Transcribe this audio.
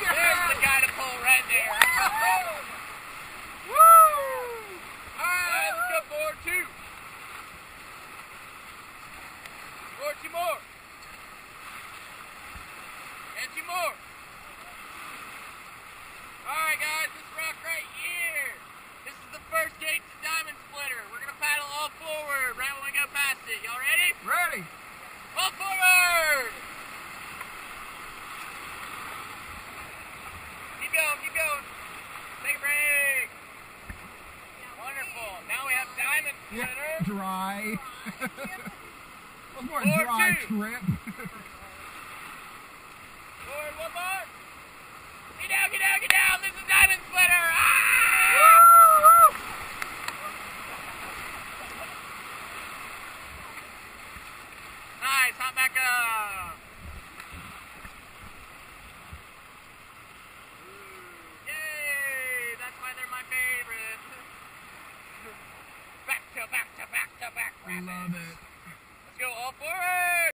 There's the guy to pull right there. Woo! Alright, let's go forward two. Forward two more. And two more. Alright guys, this rock right here. This is the first gate to Diamond Splitter. We're going to paddle all forward right when we go past it. Y'all ready? Ready. All forward! Keep going, keep going. Take a break. Wonderful. Now we have Diamond Splitter. Yeah, dry. One more Forward dry two. trip. Forward one more. Get down, get down, get down. This is Diamond Splitter. Ah! Nice, hop back up. Yay, that's why they're my favorite. Back to back to back to back. Love it. Let's go all forward.